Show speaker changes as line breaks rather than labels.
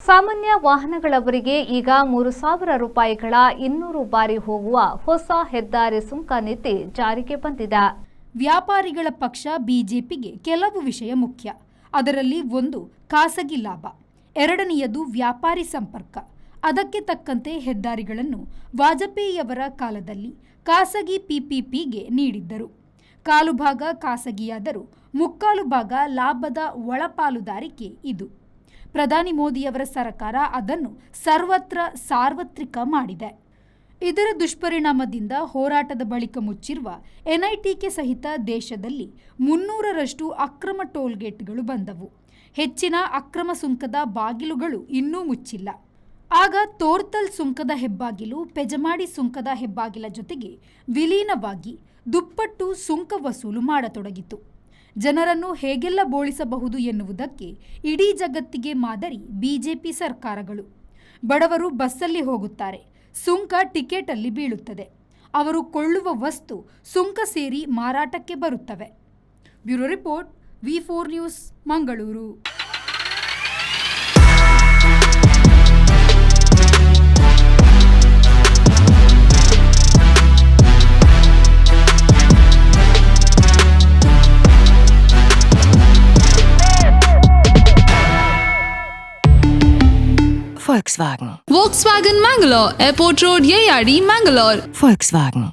ಸಾಮಾನ್ಯ ವಾಹನಗಳವರಿಗೆ ಈಗ 3,000 ರೂಪಾಯಿಗಳ 200 ಬಾರಿ ಹೋಗುವ ಹೊಸ ಹೆದ್ದಾರಿ ಸುಂಕ ನೀತಿ ಜಾರಿಗೆ ಬಂದಿದೆ.
ವ್ಯಾಪಾರಿಗಳ ಪಕ್ಷ ಬಿಜೆಪಿಗೆ ಕೆಲವು ವಿಷಯ ಮುಖ್ಯ. ಅದರಲ್ಲಿ ಒಂದು ಖಾಸಗಿ ಲಾಭ, ಎರಡನೆಯದು ವ್ಯಾಪಾರಿ ಸಂಪರ್ಕ. ಅದಕ್ಕೆ ತಕ್ಕಂತೆ ಹೆದ್ದಾರಿಗಳನ್ನು ವಾಜಪೇಯಿಯವರ ಕಾಲದಲ್ಲಿ ಖಾಸಗಿ ಪಿಪಿಪಿಗೆ ನೀಡಿದ್ದರು. ಕಾಲು ಭಾಗ ಖಾಸಗಿಯಾದರೂ ಮುಕ್ಕಾಲು ಭಾಗ ಲಾಭದ ಒಳಪಾಲುದಾರಿಕೆ ಇದು. ಪ್ರಧಾನಿ ಮೋದಿಯವರ ಸರ್ಕಾರ ಅದನ್ನು ಸರ್ವತ್ರ ಸಾರ್ವತ್ರಿಕ ಮಾಡಿದೆ. ಇದರ ದುಷ್ಪರಿಣಾಮದಿಂದ ಹೋರಾಟದ ಬಳಿಕ ಮುಚ್ಚಿರುವ ಎನ್ಐಟಿಕೆ ಸಹಿತ ದೇಶದಲ್ಲಿ 300ರಷ್ಟು ಅಕ್ರಮ ಟೋಲ್ಗೇಟ್ಗಳು ಬಂದವು. ಹೆಚ್ಚಿನ ಅಕ್ರಮ ಸುಂಕದ ಬಾಗಿಲುಗಳು ಇನ್ನೂ ಮುಚ್ಚಿಲ್ಲ. ಆಗ ತೋರ್ತಲ್ ಸುಂಕದ ಹೆಬ್ಬಾಗಿಲು ಪೆಜಮಾಡಿ ಸುಂಕದ ಹೆಬ್ಬಾಗಿಲ ಜೊತೆಗೆ ವಿಲೀನವಾಗಿ ದುಪ್ಪಟ್ಟು ಸುಂಕ ವಸೂಲು ಮಾಡತೊಡಗಿತು. ಜನರನ್ನು ಹೇಗೆಲ್ಲ ಬೋಳಿಸಬಹುದು ಎನ್ನುವುದಕ್ಕೆ ಇಡೀ ಜಗತ್ತಿಗೆ ಮಾದರಿ ಬಿಜೆಪಿ ಸರ್ಕಾರಗಳು. ಬಡವರು ಬಸ್ಸಲ್ಲಿ ಹೋಗುತ್ತಾರೆ, ಸುಂಕ ಟಿಕೆಟಲ್ಲಿ ಬೀಳುತ್ತದೆ. ಅವರು ಕೊಳ್ಳುವ ವಸ್ತು ಸುಂಕ ಸೇರಿ ಮಾರಾಟಕ್ಕೆ ಬರುತ್ತವೆ. Bureau report, V4 news, Mangaluru.
Volkswagen.
Volkswagen Mangalore, Airport Road, Yeyadi, Mangalore.
Volkswagen.